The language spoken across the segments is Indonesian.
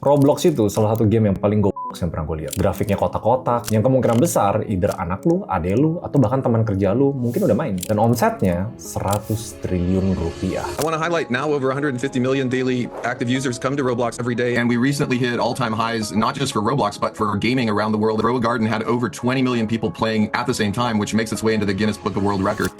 Roblox itu salah satu game yang paling goblok yang pernah gue lihat. Grafiknya kotak-kotak, yang kemungkinan besar either anak lu, adek lu, atau bahkan teman kerja lu mungkin udah main. Dan omsetnya 100 triliun rupiah. I want to highlight now over 150 million daily active users come to Roblox every day. And we recently hit all-time highs, not just for Roblox, but for gaming around the world. Roa Garden had over 20 million people playing at the same time, which makes its way into the Guinness Book of World Records.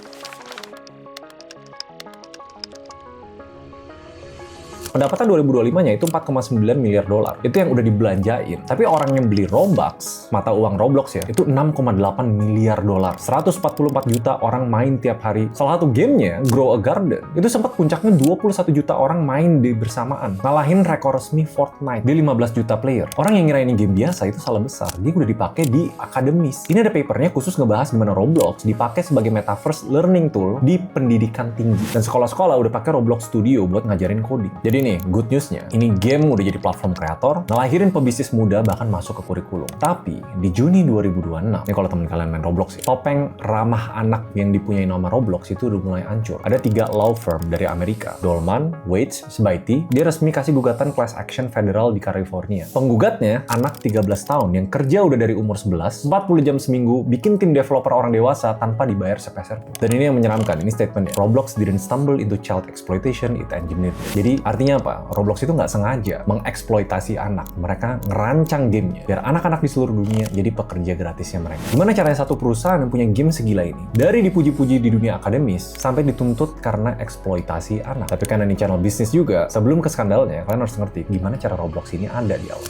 Pendapatan 2025-nya itu 4,9 miliar dolar. Itu yang udah dibelanjain. Tapi orang yang beli Robux, mata uang Roblox ya, itu 6,8 miliar dolar. 144 juta orang main tiap hari. Salah satu gamenya, Grow a Garden, itu sempat puncaknya 21 juta orang main di bersamaan. Ngalahin rekor resmi Fortnite di 15 juta player. Orang yang ngira ini game biasa itu salah besar. Dia udah dipakai di akademis. Ini ada papernya khusus ngebahas gimana Roblox dipakai sebagai metaverse learning tool di pendidikan tinggi. Dan sekolah-sekolah udah pakai Roblox Studio buat ngajarin coding. Jadi nih, good newsnya, ini game udah jadi platform kreator, ngelahirin pebisnis muda bahkan masuk ke kurikulum. Tapi, di Juni 2026, ini kalau temen kalian main Roblox ya, topeng ramah anak yang dipunyai nama Roblox itu udah mulai hancur. Ada 3 law firm dari Amerika, Dolman, Waits, Sbaiti, dia resmi kasih gugatan class action federal di California. Penggugatnya, anak 13 tahun yang kerja udah dari umur 11, 40 jam seminggu, bikin tim developer orang dewasa tanpa dibayar sepeser pun. Dan ini yang menyeramkan, ini statementnya. Roblox didn't stumble into child exploitation, it engineered. Jadi, artinya apa? Roblox itu nggak sengaja mengeksploitasi anak. Mereka ngerancang gamenya biar anak-anak di seluruh dunia jadi pekerja gratisnya mereka. Gimana caranya satu perusahaan yang punya game segila ini, dari dipuji-puji di dunia akademis sampai dituntut karena eksploitasi anak? Tapi karena ini channel bisnis juga, sebelum ke skandalnya, kalian harus ngerti gimana cara Roblox ini ada di awal.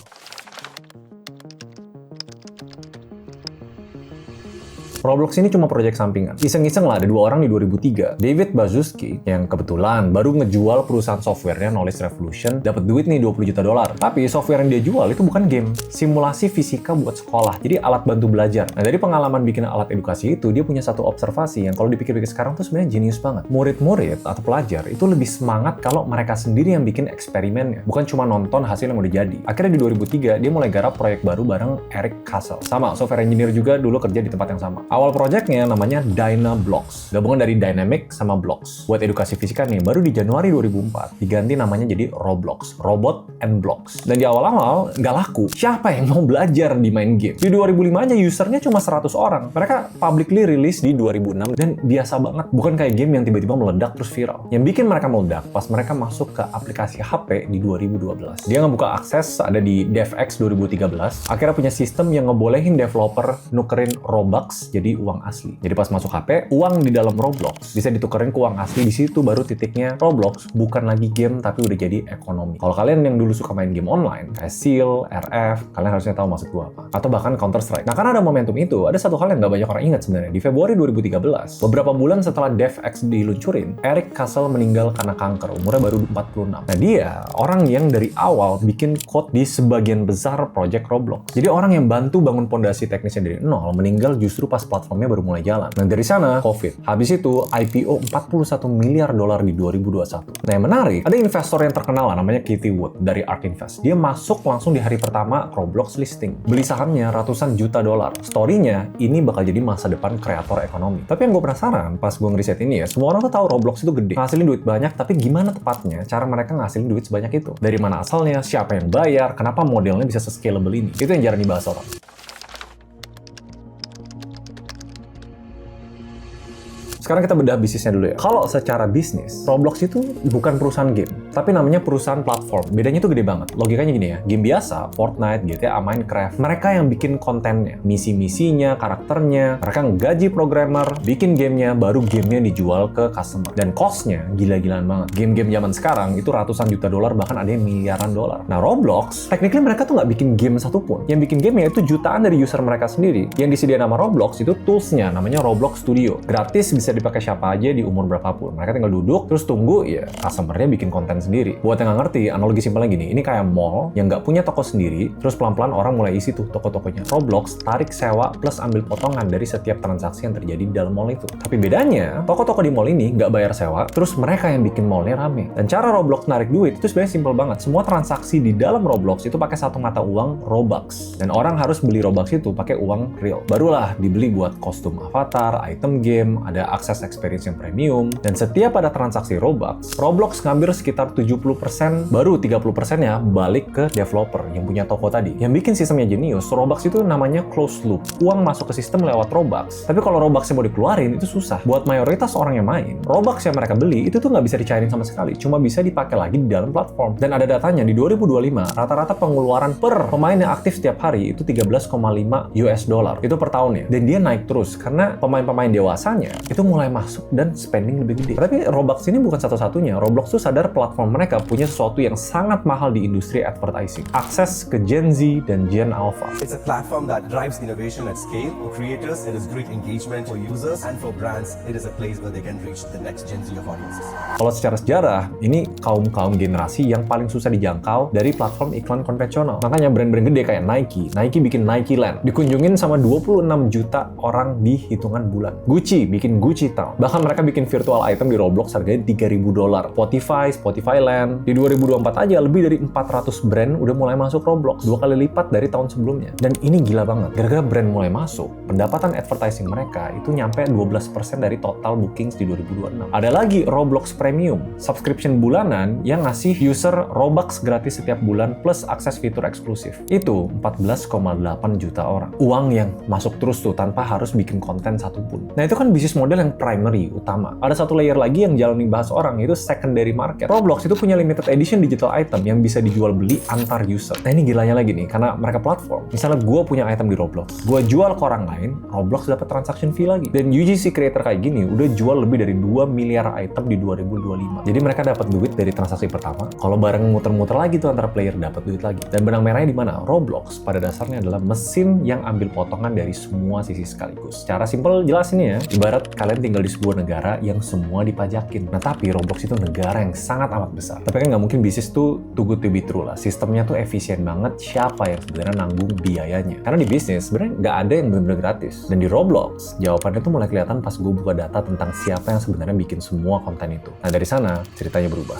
Roblox ini cuma proyek sampingan. Iseng-iseng lah ada 2 orang di 2003. David Baszucki, yang kebetulan baru ngejual perusahaan softwarenya Knowledge Revolution, dapat duit nih 20 juta dolar. Tapi software yang dia jual itu bukan game, simulasi fisika buat sekolah. Jadi alat bantu belajar. Nah, dari pengalaman bikin alat edukasi itu, dia punya satu observasi yang kalau dipikir-pikir sekarang tuh sebenarnya jenius banget. Murid-murid atau pelajar itu lebih semangat kalau mereka sendiri yang bikin eksperimennya, bukan cuma nonton hasil yang udah jadi. Akhirnya di 2003, dia mulai garap proyek baru bareng Eric Kassel. Sama, software engineer juga dulu kerja di tempat yang sama. Awal projectnya namanya Dynablocks, gabungan dari Dynamic sama Blocks. Buat edukasi fisika nih, baru di Januari 2004 diganti namanya jadi Roblox, Robot and Blocks. Dan di awal-awal nggak laku. Siapa yang mau belajar di main game? Di 2005 aja usernya cuma 100 orang. Mereka publicly release di 2006 dan biasa banget. Bukan kayak game yang tiba-tiba meledak terus viral. Yang bikin mereka meledak pas mereka masuk ke aplikasi HP di 2012. Dia ngebuka akses ada di DevX 2013. Akhirnya punya sistem yang ngebolehin developer nukerin Robux jadi uang asli. Jadi pas masuk HP, uang di dalam Roblox bisa ditukerin ke uang asli. Di situ baru titiknya Roblox bukan lagi game tapi udah jadi ekonomi. Kalau kalian yang dulu suka main game online, kayak Seal, RF, kalian harusnya tahu maksud gua apa. Atau bahkan Counter Strike. Nah, karena ada momentum itu, ada satu hal yang nggak banyak orang ingat sebenarnya. Di Februari 2013, beberapa bulan setelah DevX diluncurin, Eric Kassel meninggal karena kanker. Umurnya baru 46. Nah, dia orang yang dari awal bikin code di sebagian besar project Roblox. Jadi orang yang bantu bangun pondasi teknisnya dari nol meninggal justru pas platformnya baru mulai jalan. Nah, dari sana COVID. Habis itu IPO 41 miliar dolar di 2021. Nah, yang menarik, ada investor yang terkenal lah, namanya Katie Wood dari ARK Invest. Dia masuk langsung di hari pertama Roblox listing. Beli sahamnya ratusan juta dolar. Story-nya, ini bakal jadi masa depan kreator ekonomi. Tapi yang gue penasaran pas gue ngeriset ini ya, semua orang tuh tahu Roblox itu gede, ngasilin duit banyak, tapi gimana tepatnya cara mereka ngasilin duit sebanyak itu? Dari mana asalnya, siapa yang bayar, kenapa modelnya bisa se-scalable ini? Itu yang jarang dibahas orang. Sekarang kita bedah bisnisnya dulu ya. Kalau secara bisnis, Roblox itu bukan perusahaan game, tapi namanya perusahaan platform. Bedanya itu gede banget. Logikanya gini ya, game biasa, Fortnite, GTA, Minecraft, mereka yang bikin kontennya, misi-misinya, karakternya, mereka ngegaji programmer, bikin gamenya, baru gamenya dijual ke customer. Dan cost-nya gila-gilaan banget. Game-game zaman sekarang itu ratusan juta dolar, bahkan ada yang miliaran dolar. Nah, Roblox, technically mereka tuh nggak bikin game satupun. Yang bikin gamenya itu jutaan dari user mereka sendiri. Yang disediain nama Roblox itu tools-nya, namanya Roblox Studio. Gratis, bisa dipakai siapa aja di umur berapapun. Mereka tinggal duduk, terus tunggu ya customer-nya bikin konten sendiri. Buat yang nggak ngerti, analogi simpelnya gini, ini kayak mall yang nggak punya toko sendiri, terus pelan-pelan orang mulai isi tuh toko-tokonya. Roblox tarik sewa plus ambil potongan dari setiap transaksi yang terjadi di dalam mall itu. Tapi bedanya, toko-toko di mall ini nggak bayar sewa, terus mereka yang bikin mallnya rame. Dan cara Roblox narik duit itu sebenarnya simpel banget. Semua transaksi di dalam Roblox itu pakai satu mata uang Robux. Dan orang harus beli Robux itu pakai uang real. Barulah dibeli buat kostum avatar, item game, ada akses akses experience yang premium, dan setiap ada transaksi Robux, Roblox ngambil sekitar 70%, baru 30%-nya balik ke developer yang punya toko tadi. Yang bikin sistemnya jenius, Robux itu namanya closed loop. Uang masuk ke sistem lewat Robux. Tapi kalau Robux yang mau dikeluarin, itu susah. Buat mayoritas orang yang main, Robux yang mereka beli itu tuh nggak bisa dicairin sama sekali, cuma bisa dipakai lagi di dalam platform. Dan ada datanya, di 2025, rata-rata pengeluaran per pemain yang aktif setiap hari itu 13,5 US dollar. Itu per tahunnya. Dan dia naik terus, karena pemain-pemain dewasanya itu mulai masuk dan spending lebih gede. Tapi Roblox ini bukan satu-satunya. Roblox tuh sadar platform mereka punya sesuatu yang sangat mahal di industri advertising. Akses ke Gen Z dan Gen Alpha. It's a platform that drives innovation at scale. For creators, it is great engagement. For users and for brands, it is a place where they can reach the next Gen Z of audiences. Kalau secara sejarah, ini kaum generasi yang paling susah dijangkau dari platform iklan konvensional. Makanya brand-brand gede kayak Nike bikin Nike Land, dikunjungin sama 26 juta orang di hitungan bulan. Gucci bikin Gucci Town. Bahkan mereka bikin virtual item di Roblox harganya $3.000. Spotify Land. Di 2024 aja lebih dari 400 brand udah mulai masuk Roblox, 2 kali lipat dari tahun sebelumnya. Dan ini gila banget. Gara-gara brand mulai masuk, pendapatan advertising mereka itu nyampe 12% dari total bookings di 2026. Ada lagi Roblox Premium, subscription bulanan yang ngasih user Robux gratis setiap bulan plus akses fitur eksklusif. Itu 14,8 juta orang. Uang yang masuk terus tuh tanpa harus bikin konten satupun. Nah itu kan bisnis model yang primary, utama. Ada satu layer lagi yang jarang dibahas orang, yaitu secondary market. Roblox itu punya limited edition digital item yang bisa dijual beli antar user. Nah ini gilanya lagi nih, karena mereka platform. Misalnya gue punya item di Roblox, gue jual ke orang lain, Roblox dapat transaction fee lagi. Dan UGC creator kayak gini udah jual lebih dari 2 miliar item di 2025. Jadi mereka dapat duit dari transaksi pertama. Kalau bareng muter-muter lagi tuh antara player dapat duit lagi. Dan benang merahnya di mana? Roblox pada dasarnya adalah mesin yang ambil potongan dari semua sisi sekaligus. Secara simpel jelas ini ya, ibarat kalian tinggal di sebuah negara yang semua dipajakin. Nah tapi Roblox itu negara yang sangat amat besar. Tapi kan nggak mungkin bisnis tuh too good to be true lah. Sistemnya tuh efisien banget, siapa yang sebenarnya nanggung biayanya. Karena di bisnis sebenarnya nggak ada yang benar-benar gratis. Dan di Roblox, jawabannya tuh mulai kelihatan pas gue buka data tentang siapa yang sebenarnya bikin semua konten itu. Nah dari sana ceritanya berubah.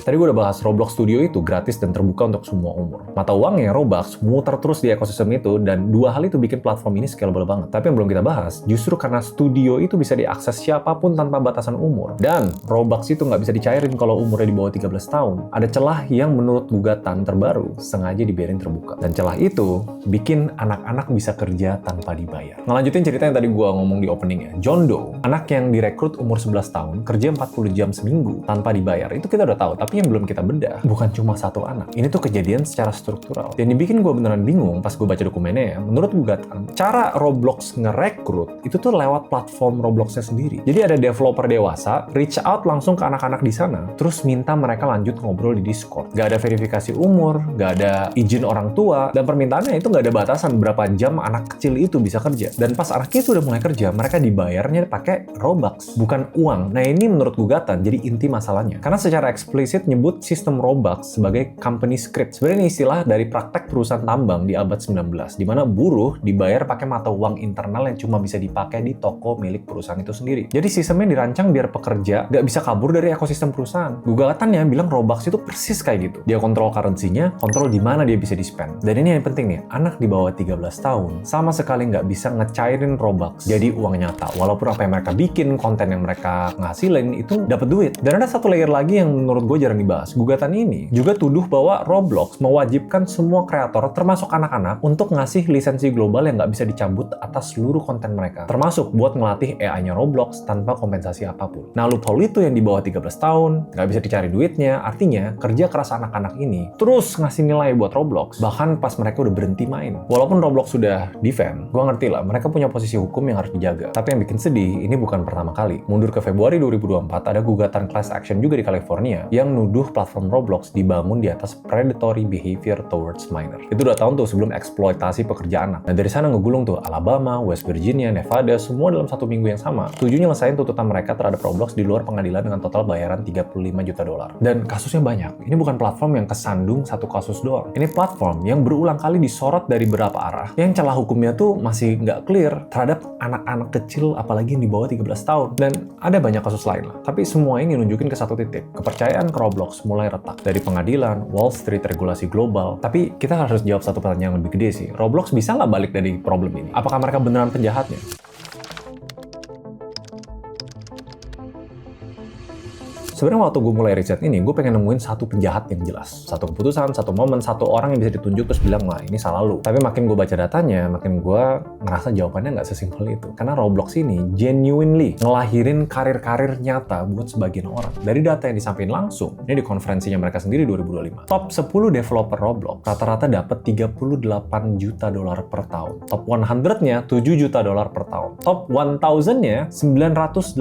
Tadi gue udah bahas Roblox Studio itu gratis dan terbuka untuk semua umur. Mata uangnya Robux muter terus di ekosistem itu, dan dua hal itu bikin platform ini scalable banget. Tapi yang belum kita bahas, justru karena Studio itu bisa diakses siapapun tanpa batasan umur. Dan Robux itu nggak bisa dicairin kalau umurnya di bawah 13 tahun. Ada celah yang menurut gugatan terbaru sengaja dibiarin terbuka. Dan celah itu bikin anak-anak bisa kerja tanpa dibayar. Ngelanjutin cerita yang tadi gue ngomong di openingnya. John Doe, anak yang direkrut umur 11 tahun, kerja 40 jam seminggu tanpa dibayar. Itu kita udah tahu, tapi yang belum kita bedah bukan cuma satu anak. Ini tuh kejadian secara struktural. Dan yang bikin gue beneran bingung pas gue baca dokumennya ya, menurut gugatan, cara Roblox ngerekrut itu tuh lewat platform Robloxnya sendiri. Jadi ada developer dewasa reach out langsung ke anak-anak di sana, terus minta mereka lanjut ngobrol di Discord. Gak ada verifikasi umur, gak ada izin orang tua, dan permintaannya itu gak ada batasan berapa jam anak kecil itu bisa kerja. Dan pas anaknya itu udah mulai kerja, mereka dibayarnya pakai Robux, bukan uang. Nah ini menurut gugatan jadi inti masalahnya. Karena secara eksplisit nyebut sistem Robux sebagai company script. Sebenarnya ini istilah dari praktek perusahaan tambang di abad 19, di mana buruh dibayar pakai mata uang internal yang cuma bisa dipakai di toko milik perusahaan itu sendiri. Jadi sistemnya dirancang biar pekerja nggak bisa kabur dari ekosistem perusahaan. Gugatannya bilang Robux itu persis kayak gitu. Dia kontrol currency-nya, kontrol di mana dia bisa di-spend. Dan ini yang penting nih, anak di bawah 13 tahun sama sekali nggak bisa ngecairin Robux jadi uang nyata. Walaupun apa yang mereka bikin, konten yang mereka ngasilin itu dapat duit. Dan ada satu layer lagi yang menurut gue jarang dibahas. Gugatan ini juga tuduh bahwa Roblox mewajibkan semua kreator, termasuk anak-anak, untuk ngasih lisensi global yang nggak bisa dicabut atas seluruh konten mereka. Termasuk buat ngelatih AI-nya Roblox tanpa kompensasi apapun. Nah, loophole itu yang di bawah 13 tahun, nggak bisa dicari duitnya, artinya kerja keras anak-anak ini terus ngasih nilai buat Roblox, bahkan pas mereka udah berhenti main. Walaupun Roblox sudah defend, gue ngerti lah, mereka punya posisi hukum yang harus dijaga. Tapi yang bikin sedih, ini bukan pertama kali. Mundur ke Februari 2024, ada gugatan class action juga di California yang nuduh platform Roblox dibangun di atas predatory behavior towards minor. Itu 2 tahun tuh sebelum eksploitasi pekerja anak. Nah dari sana ngegulung tuh Alabama, West Virginia, Nevada, semua dalam 1 minggu yang sama. Setuju nyelesain tuntutan mereka terhadap Roblox di luar pengadilan dengan total bayaran $35 juta. Dan kasusnya banyak. Ini bukan platform yang kesandung satu kasus doang. Ini platform yang berulang kali disorot dari beberapa arah. Yang celah hukumnya tuh masih nggak clear terhadap anak-anak kecil, apalagi yang di bawah 13 tahun. Dan ada banyak kasus lain lah. Tapi semua ini nunjukin ke satu titik. Kepercayaan ke Roblox mulai retak. Dari pengadilan, Wall Street, regulasi global. Tapi kita harus jawab satu pertanyaan yang lebih gede sih. Roblox bisa nggak balik dari problem ini? Apakah mereka beneran penjahatnya? Sebenarnya waktu gue mulai riset ini, gue pengen nemuin satu penjahat yang jelas. Satu keputusan, satu momen, satu orang yang bisa ditunjuk terus bilang, nah ini salah lu. Tapi makin gue baca datanya, makin gue ngerasa jawabannya nggak sesimpel itu. Karena Roblox ini genuinely ngelahirin karir-karir nyata buat sebagian orang. Dari data yang disampaikan langsung, ini di konferensinya mereka sendiri 2025. Top 10 developer Roblox rata-rata dapat 38 juta dolar per tahun. Top 100-nya 7 juta dolar per tahun. Top 1000-nya 980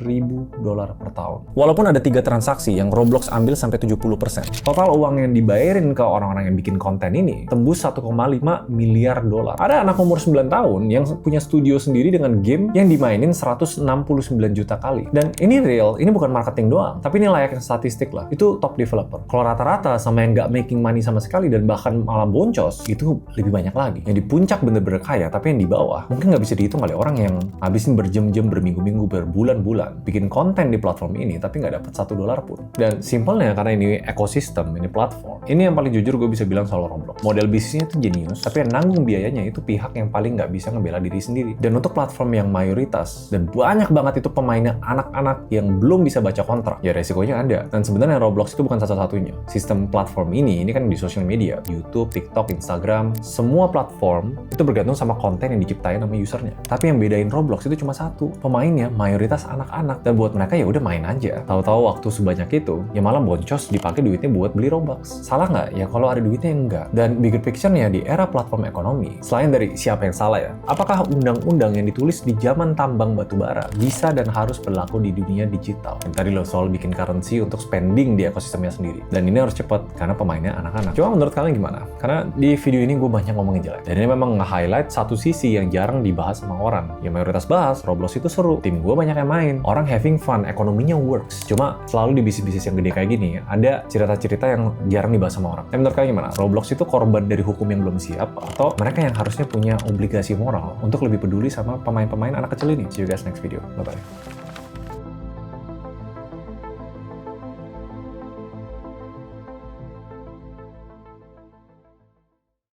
ribu dolar per tahun. Walaupun ada 3 transaksi yang Roblox ambil sampai 70%. Total uang yang dibayarin ke orang-orang yang bikin konten ini tembus 1,5 miliar dolar. Ada anak umur 9 tahun yang punya studio sendiri dengan game yang dimainin 169 juta kali. Dan ini real, ini bukan marketing doang, tapi ini layaknya statistik lah. Itu top developer. Kalau rata-rata sama yang nggak making money sama sekali dan bahkan malah boncos, itu lebih banyak lagi. Yang di puncak bener-bener kaya, tapi yang di bawah mungkin nggak bisa dihitung oleh orang yang habisin berjam-jam, berminggu-minggu, berbulan-bulan bikin konten di platform ini, tapi nggak dapat $1 pun. Dan simpelnya karena ini ekosistem, ini platform. Ini yang paling jujur gue bisa bilang soal Roblox. Model bisnisnya itu jenius, tapi yang nanggung biayanya itu pihak yang paling nggak bisa ngebela diri sendiri. Dan untuk platform yang mayoritas dan banyak banget itu pemainnya anak-anak yang belum bisa baca kontrak, ya resikonya ada. Dan sebenarnya Roblox itu bukan satu-satunya. Sistem platform ini kan di sosial media, YouTube, TikTok, Instagram, semua platform itu bergantung sama konten yang diciptain sama usernya. Tapi yang bedain Roblox itu cuma satu, pemainnya mayoritas anak-anak, dan buat mereka ya udah main aja. Tahu-tahu waktu sebanyak itu, ya malah boncos dipakai duitnya buat beli Robux. Salah nggak? Ya kalau ada duitnya enggak. Dan bigger picture-nya di era platform ekonomi, selain dari siapa yang salah ya, apakah undang-undang yang ditulis di zaman tambang batubara bisa dan harus berlaku di dunia digital? Yang tadi lo soal bikin currency untuk spending di ekosistemnya sendiri. Dan ini harus cepat, karena pemainnya anak-anak. Cuma menurut kalian gimana? Karena di video ini gue banyak ngomongin jelek. Dan ini memang nge-highlight satu sisi yang jarang dibahas sama orang. Ya mayoritas bahas, Roblox itu seru. Tim gue banyak yang main. Orang having fun, ekonominya works. Cuma selalu di bisnis-bisnis yang gede kayak gini, ada cerita-cerita yang jarang dibahas sama orang. Menurut kalian gimana? Roblox itu korban dari hukum yang belum siap, atau mereka yang harusnya punya obligasi moral untuk lebih peduli sama pemain-pemain anak kecil ini? See you guys next video. Bye-bye.